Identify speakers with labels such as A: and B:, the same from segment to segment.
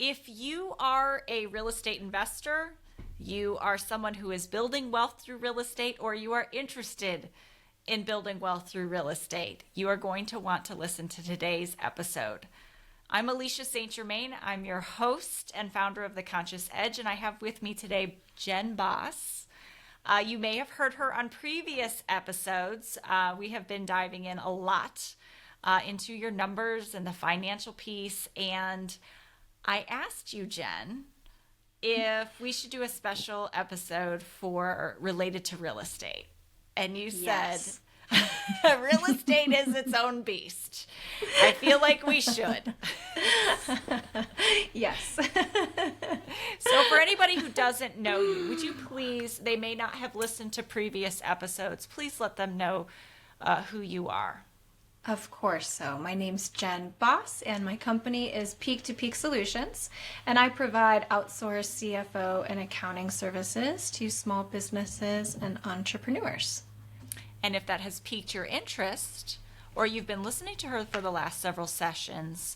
A: If you are a real estate investor, you are someone who is building wealth through real estate, or you are interested in building wealth through real estate, you are going to want to listen to today's episode. I'm Alicia St. Germain. I'm your host and founder of The Conscious Edge, and I have with me today Jenn Baas. You may have heard her on previous episodes. We have been diving in a lot into your numbers and the financial piece, and I asked you, Jenn, if we should do a special episode related to real estate. And you said, real estate is its own beast. I feel like we should.
B: Yes.
A: So for anybody who doesn't know you, would you please, they may not have listened to previous episodes, please let them know who you are.
B: Of course. So my name's Jenn Baas, and my company is Peak to Peak Solutions, and I provide outsourced CFO and accounting services to small businesses and entrepreneurs.
A: And if that has piqued your interest, or you've been listening to her for the last several sessions,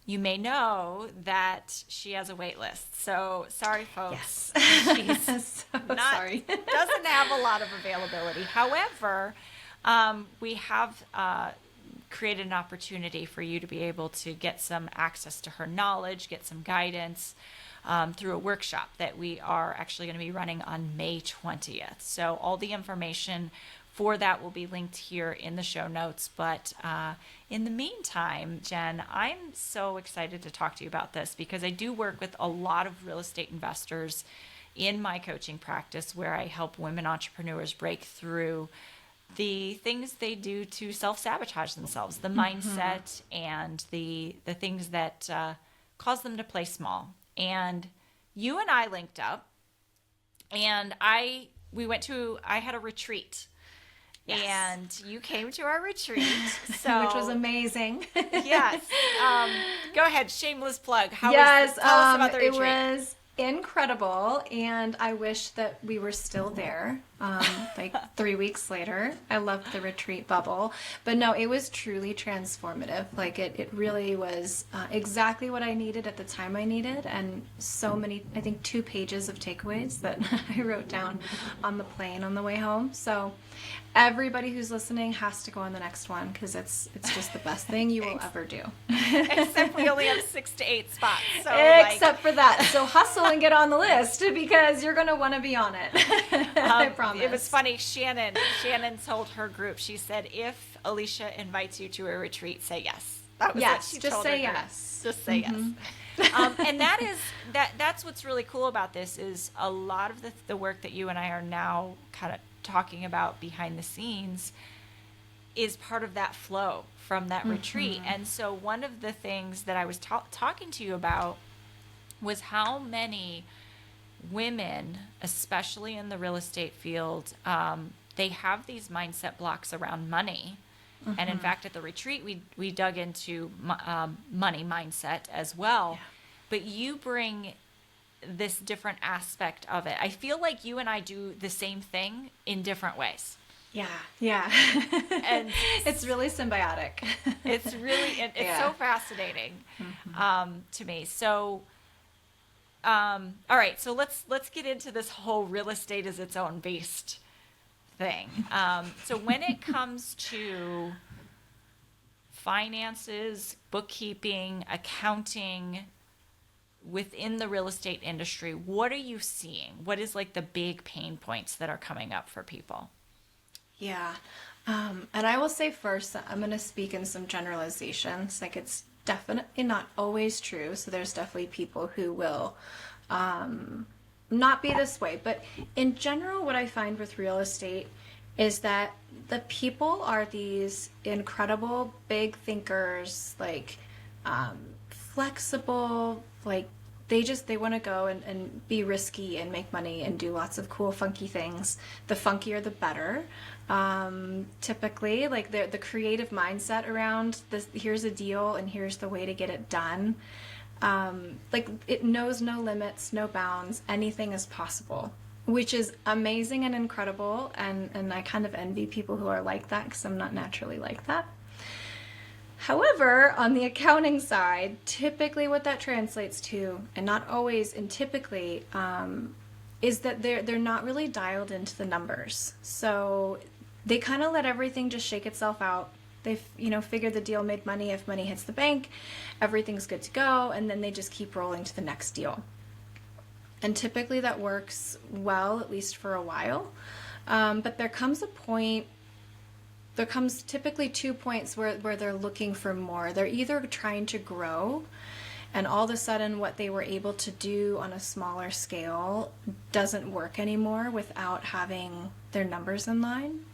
A: you may know that she has a wait list. So sorry, folks.
B: Yes.
A: She's
B: sorry.
A: Doesn't have a lot of availability. However, we have created an opportunity for you to be able to get some access to her knowledge, get some guidance through a workshop that we are actually going to be running on May 20th. So all the information for that will be linked here in the show notes. But in the meantime, Jenn, I'm so excited to talk to you about this because I do work with a lot of real estate investors in my coaching practice where I help women entrepreneurs break through the things they do to self-sabotage themselves, the mindset and the things that cause them to play small. And you and I linked up, and I had a retreat.
B: Yes.
A: And you came to our retreat, which
B: was amazing.
A: Yes. Go ahead, shameless plug. Tell us
B: Yes,
A: about the retreat.
B: It was incredible, and I wish that we were still there like 3 weeks later. I loved the retreat bubble, but no, it was truly transformative. Like it really was exactly what I needed at the time I needed, and so many, I think 2 pages of takeaways that I wrote down on the plane on the way home. So everybody who's listening has to go on the next one because it's just the best thing you will ever do.
A: Except we only have 6 to 8 spots. So
B: Except for that. So hustle and get on the list because you're going to want to be on it. I promise.
A: It was funny. Shannon told her group, she said, if Alicia invites you to a retreat, say yes. That was what she told her group.
B: Yes.
A: Just say yes. And that's what's really cool about this is a lot of the work that you and I are now kind of talking about behind the scenes is part of that flow from that retreat. And so one of the things that I was talking to you about was how many women, especially in the real estate field, they have these mindset blocks around money. And in fact, at the retreat, we dug into money mindset as well. Yeah. But you bring this different aspect of it. I feel like you and I do the same thing in different ways.
B: Yeah.
A: And
B: it's really symbiotic.
A: It's so fascinating to me. So, all right, so let's get into this whole real estate is its own beast thing. So when it comes to finances, bookkeeping, accounting, within the real estate industry, what are you seeing? What is like the big pain points that are coming up for people?
B: Yeah. And I will say first, I'm going to speak in some generalizations. Like it's definitely not always true. So there's definitely people who will not be this way. But in general, what I find with real estate is that the people are these incredible big thinkers, like flexible, like they want to go and be risky and make money and do lots of cool funky things. The funkier the better. Typically, like the creative mindset around this, here's a deal and here's the way to get it done. Like it knows no limits, no bounds, anything is possible, which is amazing and incredible. And I kind of envy people who are like that because I'm not naturally like that. However, on the accounting side, typically what that translates to, and not always and typically, is that they're not really dialed into the numbers. So they kind of let everything just shake itself out. They figure the deal made money. If money hits the bank, everything's good to go, and then they just keep rolling to the next deal. And typically that works well, at least for a while. But there comes typically 2 points where they're looking for more. They're either trying to grow, and all of a sudden what they were able to do on a smaller scale doesn't work anymore without having their numbers in line.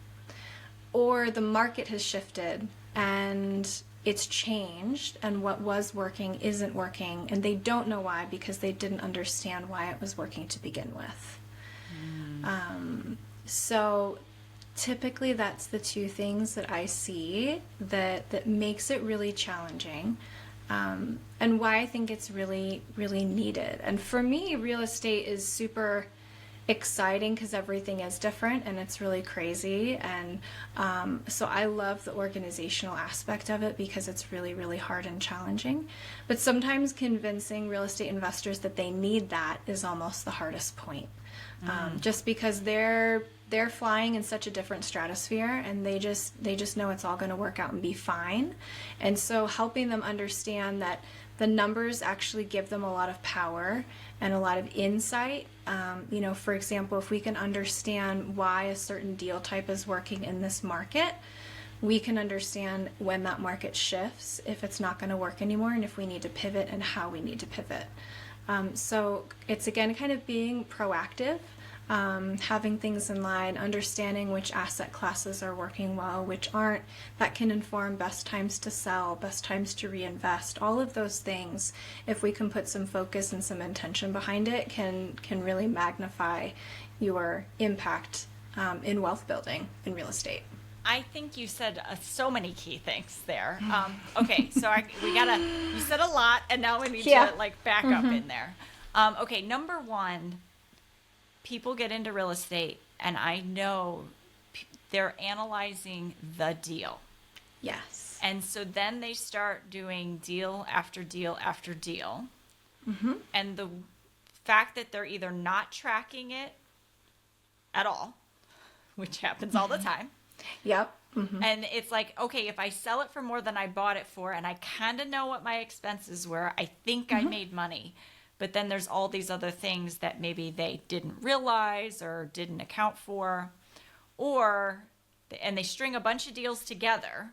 B: Or the market has shifted and it's changed, and what was working isn't working, and they don't know why because they didn't understand why it was working to begin with. So typically that's the two things that I see that makes it really challenging, and why I think it's really, really needed. And for me, real estate is super exciting because everything is different and it's really crazy, and so I love the organizational aspect of it because it's really, really hard and challenging. But sometimes convincing real estate investors that they need that is almost the hardest point, just because they're flying in such a different stratosphere, and they just know it's all going to work out and be fine. And so helping them understand that the numbers actually give them a lot of power and a lot of insight. For example, if we can understand why a certain deal type is working in this market, we can understand when that market shifts, if it's not going to work anymore, and if we need to pivot and how we need to pivot. So it's, again, kind of being proactive, having things in line, understanding which asset classes are working well, which aren't. That can inform best times to sell, best times to reinvest. All of those things, if we can put some focus and some intention behind it, can really magnify your impact in wealth building in real estate.
A: I think you said so many key things there. Okay, so you said a lot, and now we need to back up in there. Okay, number one, people get into real estate, and I know they're analyzing the deal.
B: Yes.
A: And so then they start doing deal after deal after deal. Mm-hmm. And the fact that they're either not tracking it at all, which happens all the time.
B: Yep. Mm-hmm.
A: And it's like, okay, if I sell it for more than I bought it for, and I kind of know what my expenses were, I think I made money. But then there's all these other things that maybe they didn't realize or didn't account for, and they string a bunch of deals together,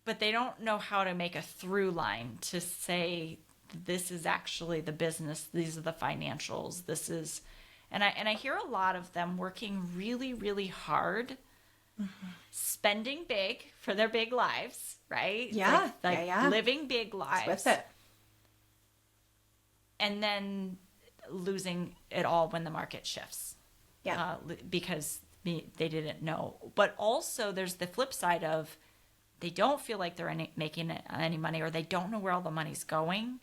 A: but they don't know how to make a through line to say, this is actually the business, these are the financials, and I hear a lot of them working really, really hard, spending big for their big lives, right?
B: Yeah.
A: Living big lives.
B: With it.
A: And then losing it all when the market shifts.
B: Yeah.
A: Because they didn't know. But also there's the flip side of they don't feel like they're making any money, or they don't know where all the money's going,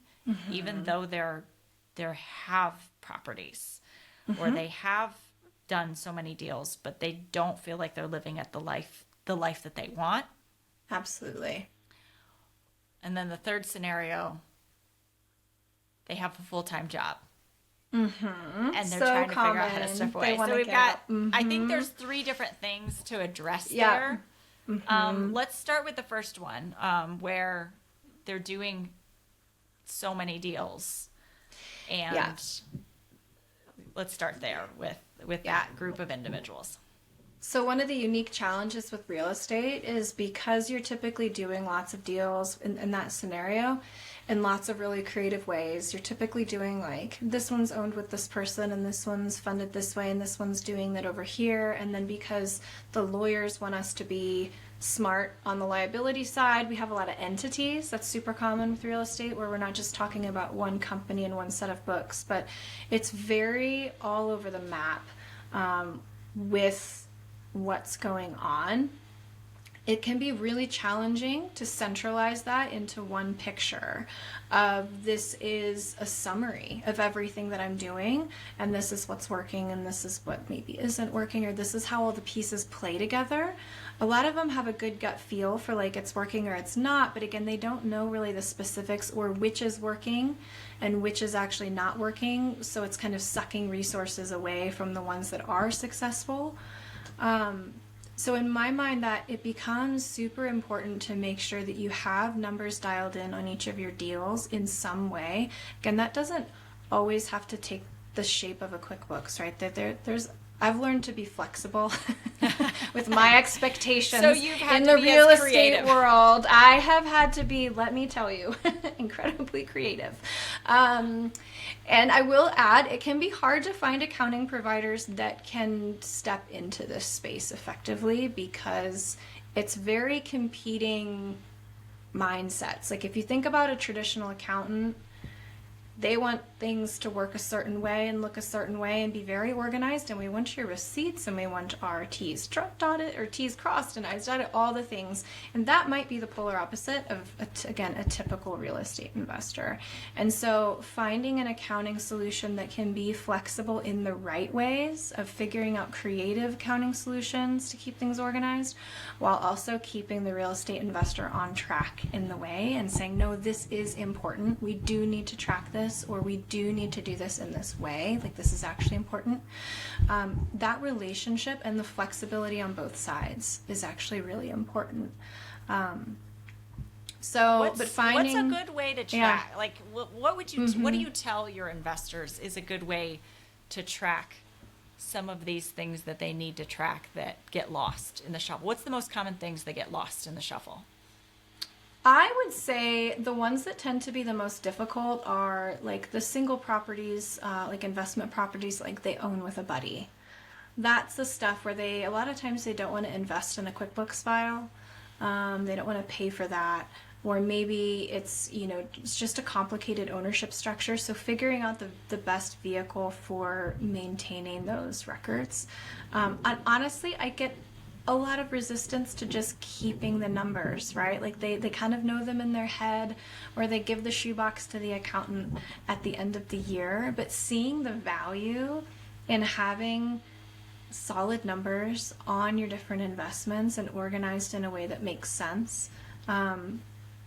A: even though they have properties or they have done so many deals, but they don't feel like they're living at the life that they want.
B: Absolutely.
A: And then the third scenario, they have a full-time job. And they're trying to figure out how to step away. So we've got, I think there's 3 different things to address there. Let's start with the first one, where they're doing so many deals. And let's start there with that group of individuals.
B: So one of the unique challenges with real estate is because you're typically doing lots of deals in that scenario in lots of really creative ways. You're typically doing like, this one's owned with this person, and this one's funded this way, and this one's doing that over here. And then because the lawyers want us to be smart on the liability side, we have a lot of entities. That's super common with real estate, where we're not just talking about one company and one set of books, but it's very all over the map with what's going on. it can be really challenging to centralize that into one picture of this is a summary of everything that I'm doing, and this is what's working, and this is what maybe isn't working, or this is how all the pieces play together. A lot of them have a good gut feel for like it's working or it's not, but again, they don't know really the specifics or which is working and which is actually not working, so it's kind of sucking resources away from the ones that are successful. So in my mind, that it becomes super important to make sure that you have numbers dialed in on each of your deals in some way. Again, that doesn't always have to take the shape of a QuickBooks, right? There's I've learned to be flexible with my expectations.
A: So you've had
B: in
A: to
B: the
A: be
B: real
A: as
B: estate
A: creative.
B: world. I have had to be, let me tell you, incredibly creative. And I will add, it can be hard to find accounting providers that can step into this space effectively because it's very competing mindsets. Like if you think about a traditional accountant, they want things to work a certain way and look a certain way and be very organized, and we want your receipts and we want our T's dotted or T's crossed and I's dotted, all the things. And that might be the polar opposite of, again, a typical real estate investor. And so finding an accounting solution that can be flexible in the right ways of figuring out creative accounting solutions to keep things organized while also keeping the real estate investor on track in the way and saying, no, this is important. We do need to track this, or we do need to do this in this way. Like this is actually important. That relationship and the flexibility on both sides is actually really important. What's
A: a good way to track? Like, what would you? What do you tell your investors is a good way to track some of these things that they need to track that get lost in the shuffle? What's the most common things that get lost in the shuffle?
B: I would say the ones that tend to be the most difficult are like the single properties, like investment properties, like they own with a buddy. That's the stuff where a lot of times they don't want to invest in a QuickBooks file. They don't want to pay for that. Or maybe it's just a complicated ownership structure. So figuring out the best vehicle for maintaining those records. And honestly, I get a lot of resistance to just keeping the numbers, right? Like they kind of know them in their head, or they give the shoebox to the accountant at the end of the year. But seeing the value in having solid numbers on your different investments and organized in a way that makes sense,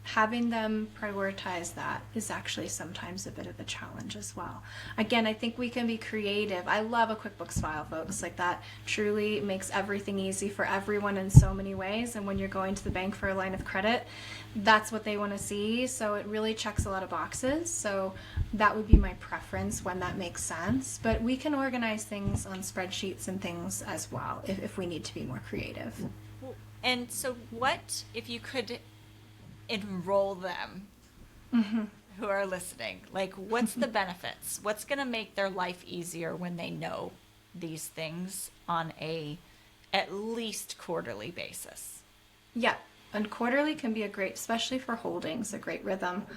B: having them prioritize that is actually sometimes a bit of a challenge as well. Again, I think we can be creative. I love a QuickBooks file, folks. Like that truly makes everything easy for everyone in so many ways. And when you're going to the bank for a line of credit, that's what they want to see. So it really checks a lot of boxes. So that would be my preference when that makes sense. But we can organize things on spreadsheets and things as well if we need to be more creative.
A: And so what, if you could enroll them who are listening, like what's the benefits? What's going to make their life easier when they know these things on a at least quarterly basis?
B: Yeah, and quarterly can be a great, especially for holdings, a great rhythm.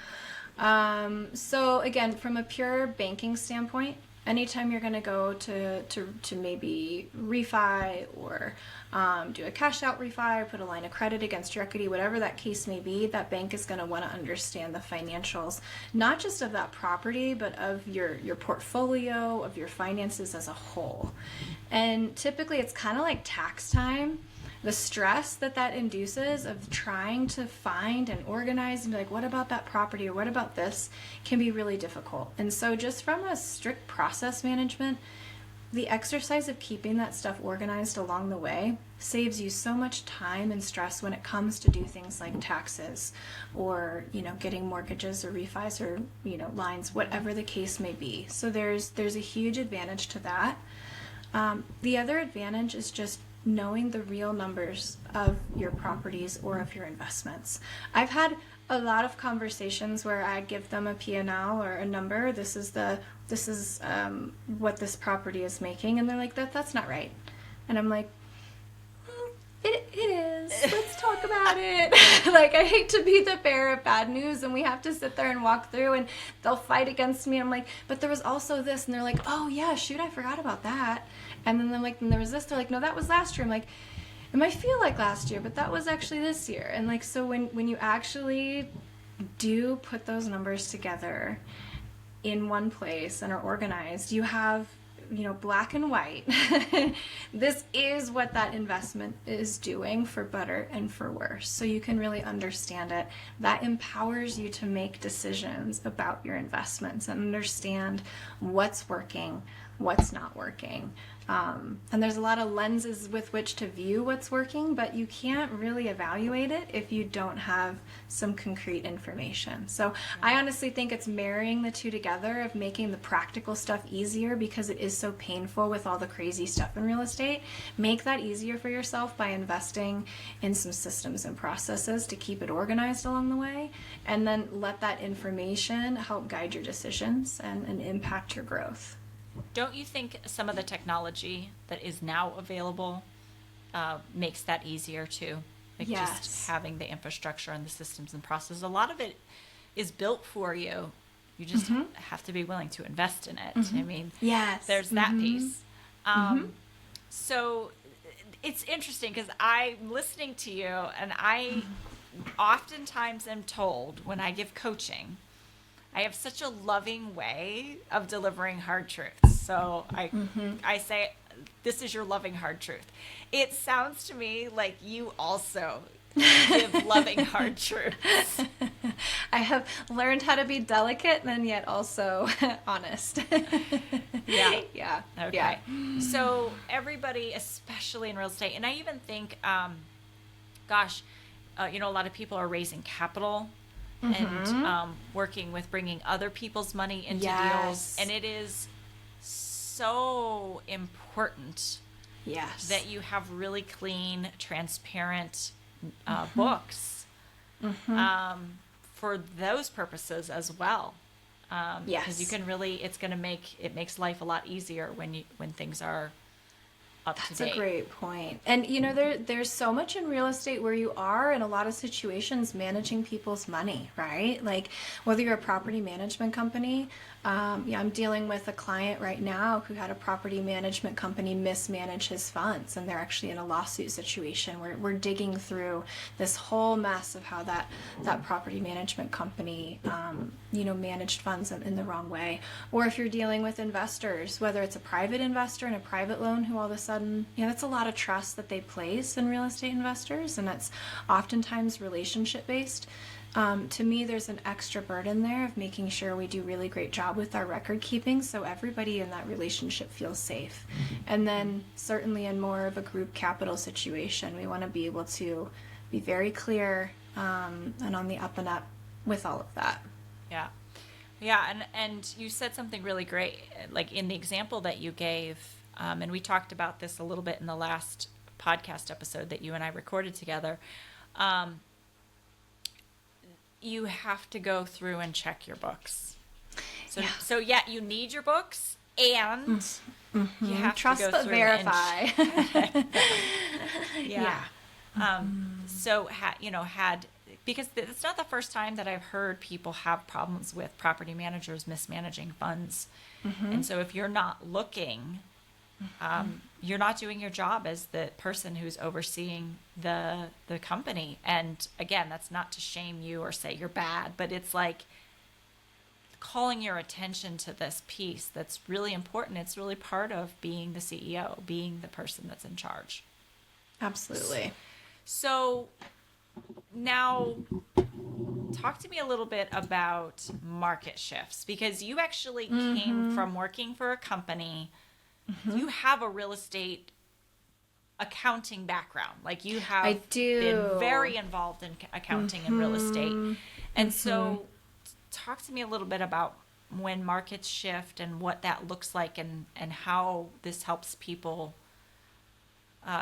B: So again, from a pure banking standpoint, anytime you're going to go to maybe refi or do a cash out refi or put a line of credit against your equity, whatever that case may be, that bank is going to want to understand the financials, not just of that property, but of your portfolio, of your finances as a whole. And typically it's kind of like tax time. The stress that induces of trying to find and organize and be like, what about that property or what about this, can be really difficult. And so just from a strict process management, the exercise of keeping that stuff organized along the way saves you so much time and stress when it comes to do things like taxes or, getting mortgages or refis or, lines, whatever the case may be. So there's a huge advantage to that. The other advantage is just knowing the real numbers of your properties or of your investments. I've had a lot of conversations where I give them a P&L or a number. This is what this property is making, and they're like, that's not right. And I'm like, it is. Let's talk about it. Like, I hate to be the bearer of bad news, and we have to sit there and walk through, and they'll fight against me. I'm like, but there was also this, and they're like, oh yeah, shoot, I forgot about that. And then they're like, and there was this. They're like, no, that was last year. I'm like, it might feel like last year, but that was actually this year. And like, so when you actually do put those numbers together in one place and are organized, you have, black and white. This is what that investment is doing for better and for worse. So you can really understand it. That empowers you to make decisions about your investments and understand what's working, what's not working. And there's a lot of lenses with which to view what's working, but you can't really evaluate it if you don't have some concrete information. So I honestly think it's marrying the two together of making the practical stuff easier, because it is so painful with all the crazy stuff in real estate. Make that easier for yourself by investing in some systems and processes to keep it organized along the way, and then let that information help guide your decisions and impact your growth.
A: Don't you think some of the technology that is now available makes that easier too? Like
B: Yes.
A: just having the infrastructure and the systems and processes. A lot of it is built for you. You just have to be willing to invest in it. I mean,
B: Yes.
A: there's that piece. So it's interesting because I'm listening to you, and I oftentimes am told when I give coaching, I have such a loving way of delivering hard truths. So I say, this is your loving hard truth. It sounds to me like you also give loving hard truths.
B: I have learned how to be delicate and yet also honest.
A: Yeah.
B: Yeah.
A: Okay.
B: Yeah.
A: So everybody, especially in real estate, and I even think, a lot of people are raising capital and working with bringing other people's money into deals. And it is so important that you have really clean, transparent books for those purposes as well. Because you can really, it makes life a lot easier when things are up to date.
B: That's a great point. And there's so much in real estate where you are in a lot of situations managing people's money, right? Like whether you're a property management company, I'm dealing with a client right now who had a property management company mismanage his funds, and they're actually in a lawsuit situation where we're digging through this whole mess of how that property management company, managed funds in the wrong way. Or if you're dealing with investors, whether it's a private investor in a private loan who all of a sudden, that's a lot of trust that they place in real estate investors, and it's oftentimes relationship based. To me, there's an extra burden there of making sure we do really great job with our record keeping so everybody in that relationship feels safe. And then certainly in more of a group capital situation, we want to be able to be very clear and on the up and up with all of that.
A: Yeah. Yeah, and you said something really great, like in the example that you gave, and we talked about this a little bit in the last podcast episode that you and I recorded together. You have to go through and check your books. So you need your books, and you have
B: Trust
A: to go
B: but
A: through
B: verify.
A: Because it's not the first time that I've heard people have problems with property managers mismanaging funds. And so if you're not looking, you're not doing your job as the person who's overseeing the company. And again, that's not to shame you or say you're bad, but it's like calling your attention to this piece that's really important. It's really part of being the CEO, being the person that's in charge.
B: Absolutely.
A: So now talk to me a little bit about market shifts, because you actually came from working for a company. You have a real estate accounting background. Like you have
B: I do.
A: been very involved in accounting and real estate. And so talk to me a little bit about when markets shift and what that looks like, and how this helps people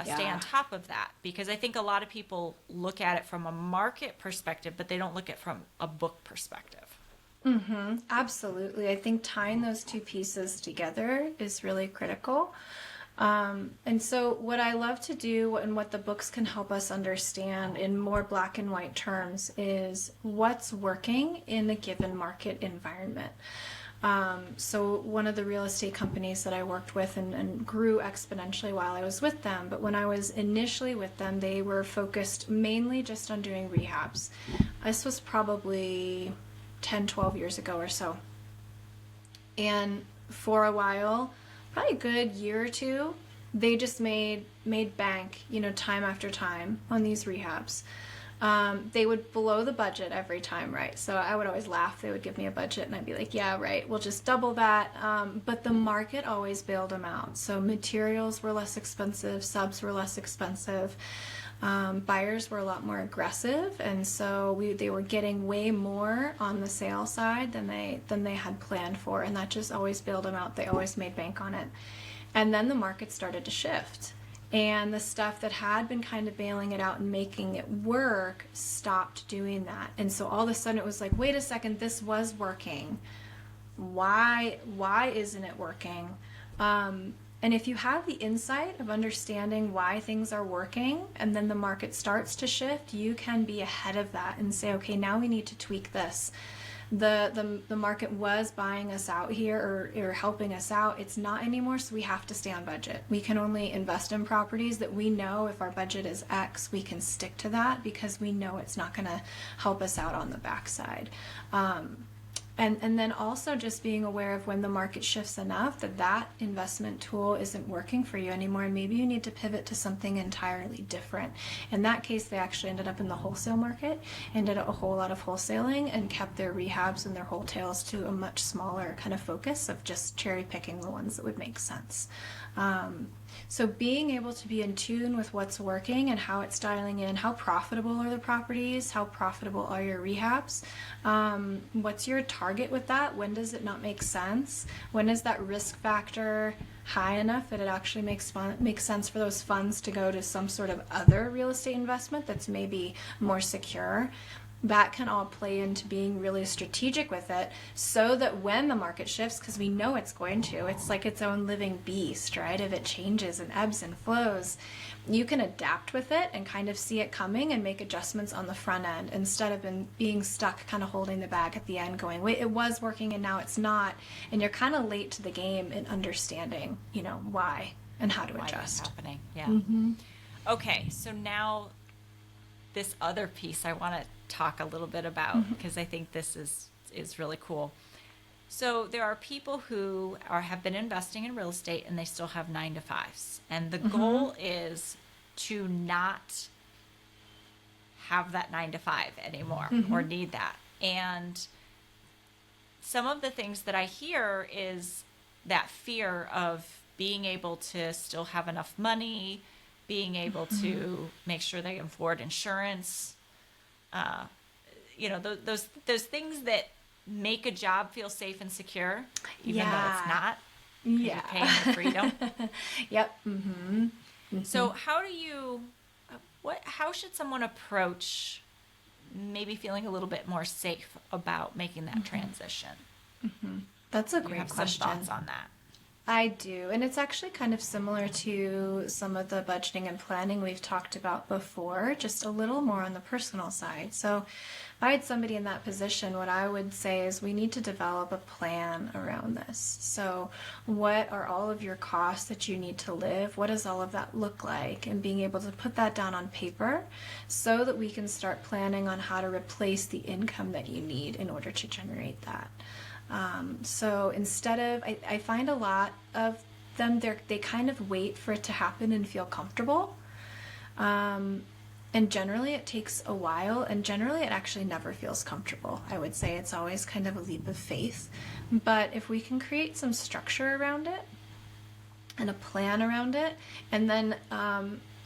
A: stay on top of that. Because I think a lot of people look at it from a market perspective, but they don't look at it from a book perspective.
B: Absolutely. I think tying those two pieces together is really critical. And so what I love to do, and what the books can help us understand in more black and white terms, is what's working in a given market environment. So one of the real estate companies that I worked with and grew exponentially while I was with them, but when I was initially with them, they were focused mainly just on doing rehabs. This was probably 10, 12 years ago or so. And for a while, probably a good year or two, they just made bank, time after time on these rehabs. They would blow the budget every time, right? So I would always laugh. They would give me a budget and I'd be like, yeah, right, we'll just double that. But the market always bailed them out. So materials were less expensive, subs were less expensive. Buyers were a lot more aggressive, and so they were getting way more on the sale side than they had planned for, and that just always bailed them out. They always made bank on it. And then the market started to shift. And the stuff that had been kind of bailing it out and making it work stopped doing that. And so all of a sudden it was like, wait a second, this was working. Why isn't it working? And if you have the insight of understanding why things are working and then the market starts to shift, you can be ahead of that and say, okay, now we need to tweak this. The market was buying us out here or helping us out. It's not anymore, so we have to stay on budget. We can only invest in properties that we know if our budget is X, we can stick to that because we know it's not going to help us out on the backside. And then also just being aware of when the market shifts enough that investment tool isn't working for you anymore, and maybe you need to pivot to something entirely different. In that case, they actually ended up in the wholesale market and did a whole lot of wholesaling and kept their rehabs and their wholesales to a much smaller kind of focus of just cherry picking the ones that would make sense. So being able to be in tune with what's working and how it's dialing in, how profitable are the properties, how profitable are your rehabs, what's your target with that, when does it not make sense, when is that risk factor high enough that it actually makes sense for those funds to go to some sort of other real estate investment that's maybe more secure. That can all play into being really strategic with it so that when the market shifts, because we know it's going to, it's like its own living beast, right? If it changes and ebbs and flows, you can adapt with it and kind of see it coming and make adjustments on the front end instead of being stuck kind of holding the bag at the end going, wait, it was working and now it's not. And you're kind of late to the game in understanding, why and how to adjust.
A: Why it's happening, yeah.
B: Mm-hmm.
A: Okay, so now this other piece I want to talk a little bit about because I think this is really cool. So there are people who have been investing in real estate and they still have 9-to-5s, and the goal is to not have that 9-to-5 anymore or need that. And some of the things that I hear is that fear of being able to still have enough money, being able to make sure they can afford insurance, those things that make a job feel safe and secure, even though it's not.
B: Yeah.
A: You're paying the freedom.
B: Yep. Mm-hmm. Mm-hmm.
A: So how should someone approach maybe feeling a little bit more safe about making that transition?
B: Mm-hmm. That's a great
A: you have
B: question.
A: Some thoughts on that?
B: I do, and it's actually kind of similar to some of the budgeting and planning we've talked about before, just a little more on the personal side. So if I had somebody in that position, what I would say is we need to develop a plan around this. So what are all of your costs that you need to live? What does all of that look like? And being able to put that down on paper so that we can start planning on how to replace the income that you need in order to generate that. So instead of, I find a lot of them, they kind of wait for it to happen and feel comfortable. And generally it takes a while, and generally it actually never feels comfortable. I would say it's always kind of a leap of faith. But if we can create some structure around it and a plan around it, and then,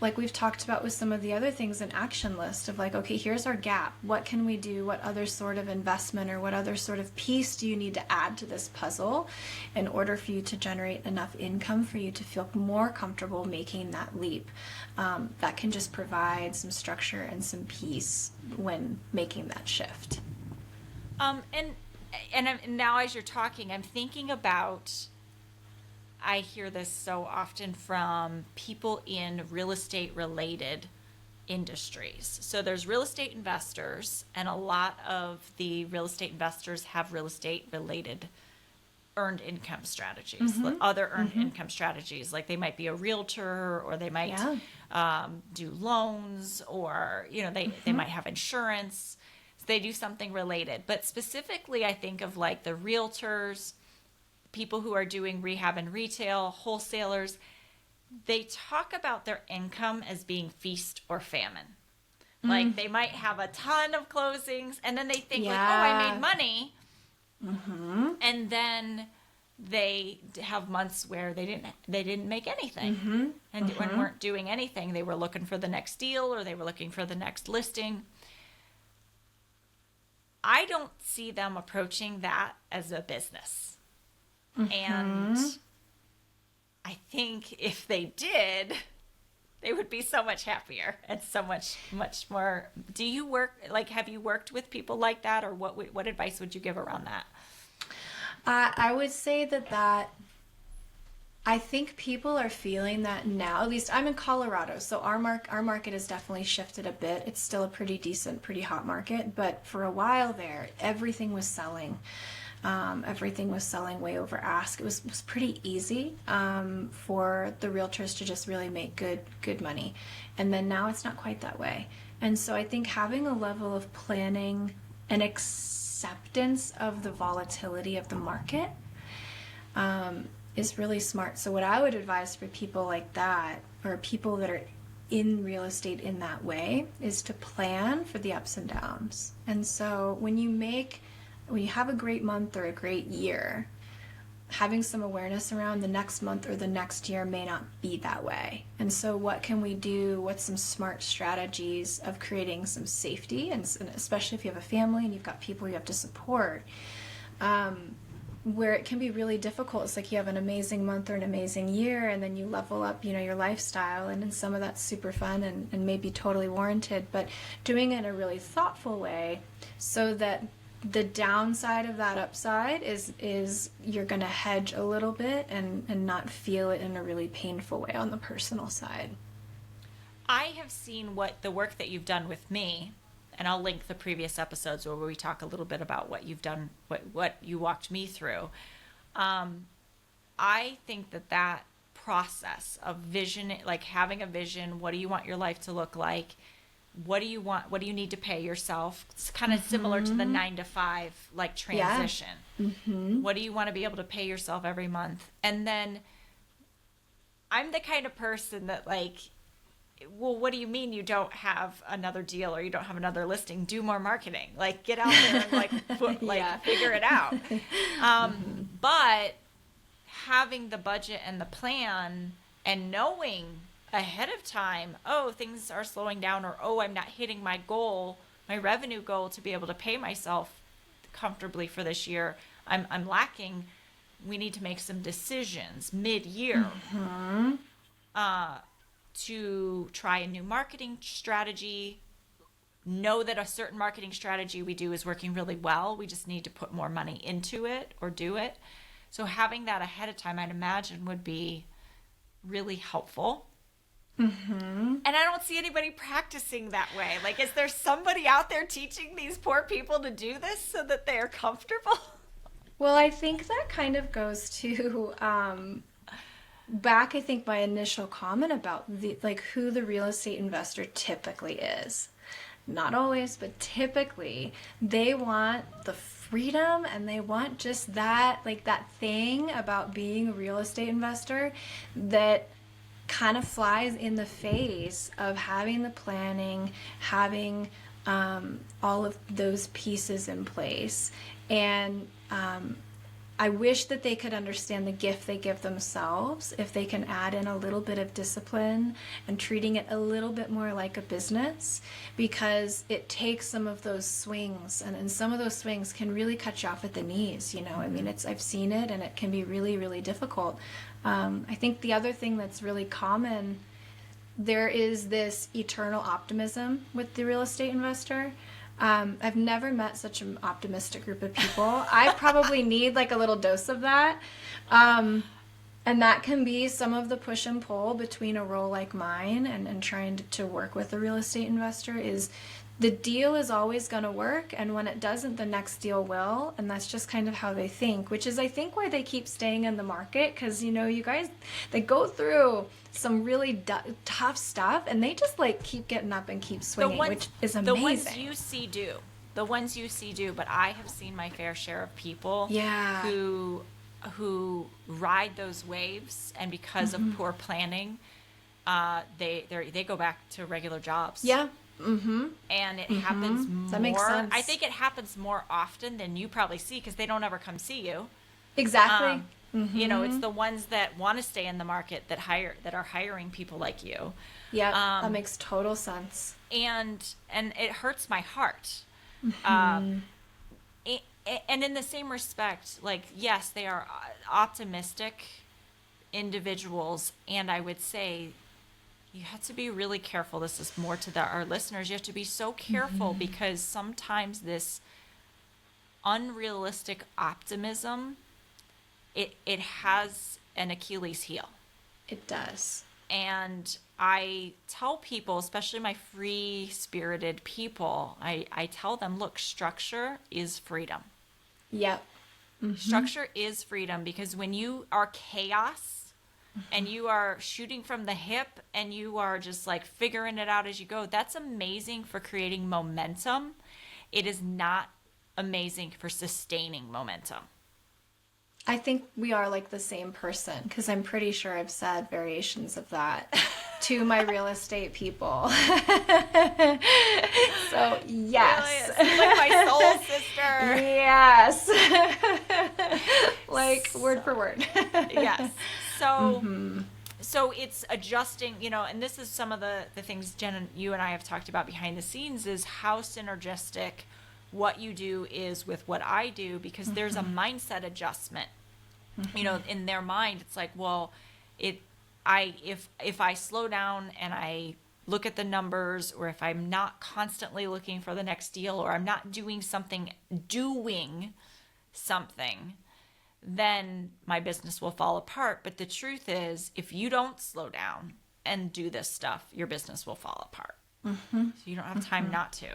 B: like we've talked about with some of the other things, an action list of like, okay, here's our gap. What can we do? What other sort of investment or what other sort of piece do you need to add to this puzzle in order for you to generate enough income for you to feel more comfortable making that leap? That can just provide some structure and some peace when making that shift.
A: And now as you're talking, I'm thinking about, I hear this so often from people in real estate related industries. So there's real estate investors, and a lot of the real estate investors have real estate related earned income strategies, other earned income strategies. Like they might be a realtor, or they might do loans, or, you know, they might have insurance. So they do something related. But specifically, I think of like the realtors, people who are doing rehab and retail, wholesalers. They talk about their income as being feast or famine. Like they might have a ton of closings, and then they think like, oh, I made money. And then they have months where they didn't make anything, and weren't doing anything. They were looking for the next deal, or they were looking for the next listing. I don't see them approaching that as a business. And I think if they did, they would be so much happier and so much more. Do you have you worked with people like that, or what advice would you give around that?
B: I would say that I think people are feeling that now. At least I'm in Colorado, so our market has definitely shifted a bit. It's still a pretty decent, pretty hot market, but for a while there, everything was selling. Everything was selling way over ask. It was pretty easy for the realtors to just really make good money. And then now it's not quite that way. And so I think having a level of planning and acceptance of the volatility of the market is really smart. So what I would advise for people like that, or people that are in real estate in that way, is to plan for the ups and downs. And so when you have a great month or a great year, having some awareness around the next month or the next year may not be that way. And so what can we do? What's some smart strategies of creating some safety? And especially if you have a family and you've got people you have to support, where it can be really difficult. It's like you have an amazing month or an amazing year, and then you level up, your lifestyle, and then some of that's super fun and maybe totally warranted, but doing it in a really thoughtful way so that the downside of that upside is you're going to hedge a little bit and not feel it in a really painful way on the personal side.
A: I have seen the work that you've done with me, and I'll link the previous episodes where we talk a little bit about what you've done, what you walked me through. I think that process of vision, like having a vision, what do you want your life to look like? What do you want? What do you need to pay yourself? It's kind of similar to the 9-to-5 like transition. What do you want to be able to pay yourself every month? And then I'm the kind of person that like, well, what do you mean you don't have another deal or you don't have another listing? Do more marketing. Like get out there and figure it out. But having the budget and the plan and knowing ahead of time, oh, things are slowing down, or oh, I'm not hitting my goal, my revenue goal to be able to pay myself comfortably for this year. I'm lacking. We need to make some decisions mid-year to try a new marketing strategy. Know that a certain marketing strategy we do is working really well. We just need to put more money into it or do it. So having that ahead of time, I'd imagine, would be really helpful. And I don't see anybody practicing that way. Like, is there somebody out there teaching these poor people to do this so that they are comfortable?
B: Well, I think that kind of goes to back, I think, my initial comment about who the real estate investor typically is. Not always, but typically they want the freedom, and they want just that thing about being a real estate investor that kind of flies in the face of having the planning, having all of those pieces in place. And I wish that they could understand the gift they give themselves if they can add in a little bit of discipline and treating it a little bit more like a business, because it takes some of those swings, and some of those swings can really cut you off at the knees. I mean, I've seen it, and it can be really, really difficult. I think the other thing that's really common, there is this eternal optimism with the real estate investor. I've never met such an optimistic group of people. I probably need a little dose of that. And that can be some of the push and pull between a role like mine and trying to work with a real estate investor, is the deal is always going to work, and when it doesn't, the next deal will, and that's just kind of how they think, which is I think why they keep staying in the market, because you know, you guys, they go through some really tough stuff, and they just like keep getting up and keep swinging, which is amazing.
A: The ones you see do. The ones you see do, but I have seen my fair share of people who ride those waves, and because of poor planning, they go back to regular jobs.
B: Yeah.
A: And it happens more.
B: That makes sense.
A: I think it happens more often than you probably see, because they don't ever come see you.
B: Exactly.
A: You know, it's the ones that want to stay in the market that are hiring people like you.
B: Yeah, that makes total sense.
A: And it hurts my heart. And in the same respect, like, yes, they are optimistic individuals, and I would say you have to be really careful. This is more to our listeners. You have to be so careful, because sometimes this unrealistic optimism, it has an Achilles heel.
B: It does.
A: And I tell people, especially my free-spirited people, I tell them, look, structure is freedom.
B: Yep.
A: Structure is freedom, because when you are chaos, and you are shooting from the hip, and you are just like figuring it out as you go, that's amazing for creating momentum. It is not amazing for sustaining momentum.
B: I think we are like the same person, because I'm pretty sure I've said variations of that to my real estate people. So yes,
A: Really? Like my soul sister.
B: Yes. Like word for word.
A: Yes. So it's adjusting, you know, and this is some of the things Jen and you and I have talked about behind the scenes, is how synergistic what you do is with what I do, because there's a mindset adjustment. You know, in their mind, it's like, well, if I slow down and I look at the numbers, or if I'm not constantly looking for the next deal, or I'm not doing something, then my business will fall apart. But the truth is, if you don't slow down and do this stuff, your business will fall apart. So you don't have time not to.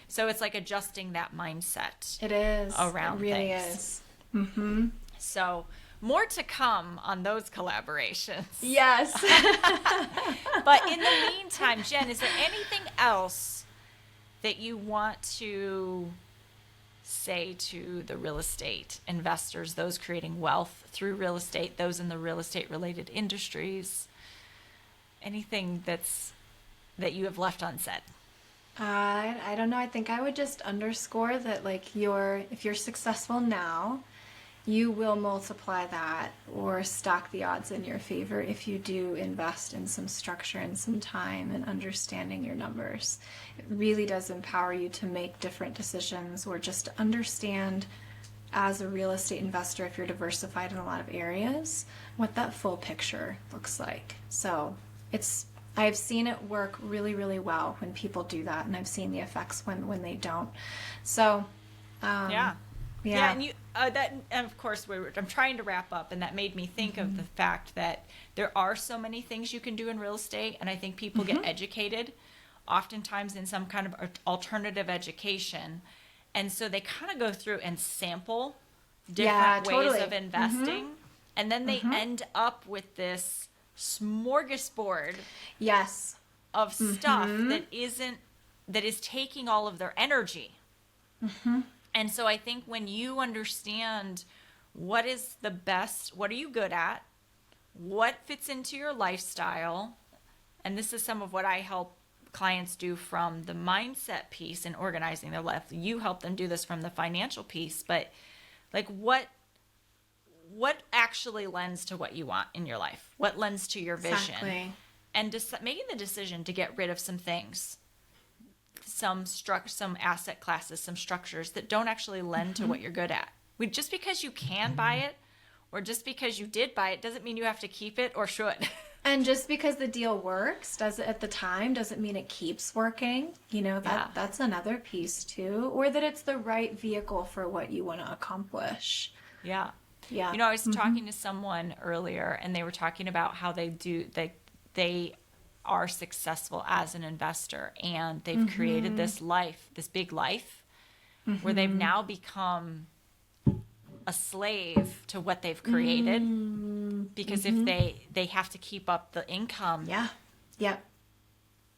A: So it's like adjusting that mindset.
B: It is.
A: Around
B: it really
A: things.
B: is.
A: So more to come on those collaborations.
B: Yes.
A: But in the meantime, Jen, is there anything else that you want to say to the real estate investors, those creating wealth through real estate, those in the real estate related industries? Anything that you have left unsaid?
B: I don't know. I think I would just underscore that, like, if you're successful now, you will multiply that or stack the odds in your favor if you do invest in some structure and some time and understanding your numbers. It really does empower you to make different decisions, or just to understand, as a real estate investor, if you're diversified in a lot of areas, what that full picture looks like. So I've seen it work really, really well when people do that, and I've seen the effects when they don't. So,
A: Yeah, and you and of course I'm trying to wrap up, and that made me think of the fact that there are so many things you can do in real estate, and I think people get educated, oftentimes in some kind of alternative education, and so they kind of go through and sample different ways of investing, and then they end up with this smorgasbord of stuff that is taking all of their energy. And so I think when you understand what is the best, what are you good at, what fits into your lifestyle, and this is some of what I help clients do from the mindset piece and organizing their life. You help them do this from the financial piece, but like what actually lends to what you want in your life? What lends to your vision?
B: Exactly.
A: And making the decision to get rid of some things, some asset classes, some structures that don't actually lend to what you're good at. Just because you can buy it, or just because you did buy it, doesn't mean you have to keep it or should.
B: And just because the deal works at the time doesn't mean it keeps working. You know, that's another piece too. Or that it's the right vehicle for what you want to accomplish.
A: Yeah.
B: Yeah.
A: You know, I was talking to someone earlier, and they were talking about how they are successful as an investor and they've created this life, this big life, where they've now become a slave to what they've created, because if they have to keep up the income.
B: Yeah. Yep.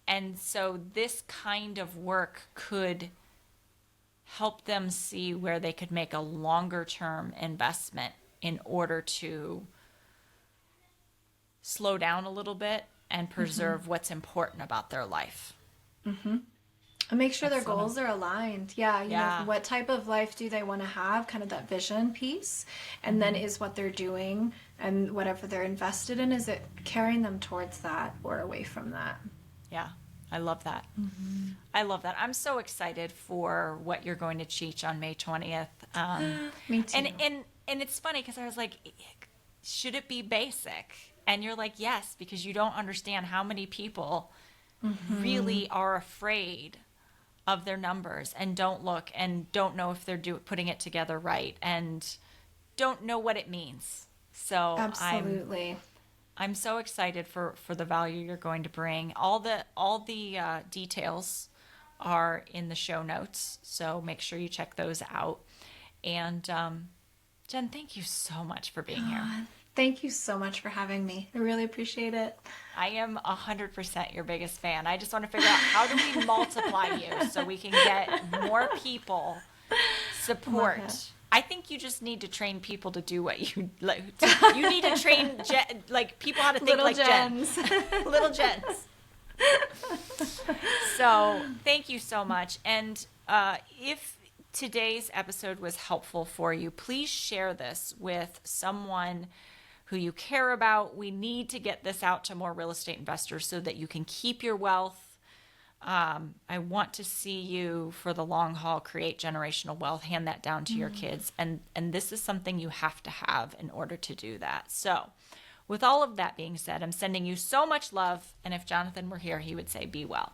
A: And so this kind of work could help them see where they could make a longer term investment in order to slow down a little bit and preserve what's important about their life.
B: And make sure their goals are aligned. Yeah, you
A: Yeah.
B: know, what type of life do they want to have? Kind of that vision piece. And then is what they're doing and whatever they're invested in, is it carrying them towards that or away from that?
A: Yeah, I love that. I love that. I'm so excited for what you're going to teach on May 20th.
B: Me too.
A: And it's funny because I was like, should it be basic? And you're like, yes, because you don't understand how many people really are afraid of their numbers and don't look and don't know if they're putting it together right and don't know what it means. So
B: Absolutely.
A: I'm so excited for the value you're going to bring. All the details are in the show notes, so make sure you check those out. And Jenn, thank you so much for being here.
B: Thank you so much for having me. I really appreciate it.
A: I am 100% your biggest fan. I just want to figure out, how do we multiply you so we can get more people support. I think you just need to train people to do what you like. You need to train people how to think
B: Little
A: like
B: Jenns.
A: Jenn. Little Jenns. So thank you so much. And if today's episode was helpful for you, please share this with someone who you care about. We need to get this out to more real estate investors so that you can keep your wealth. I want to see you for the long haul create generational wealth, hand that down to your kids. And this is something you have to have in order to do that. So with all of that being said, I'm sending you so much love. And if Jonathan were here, he would say, be well.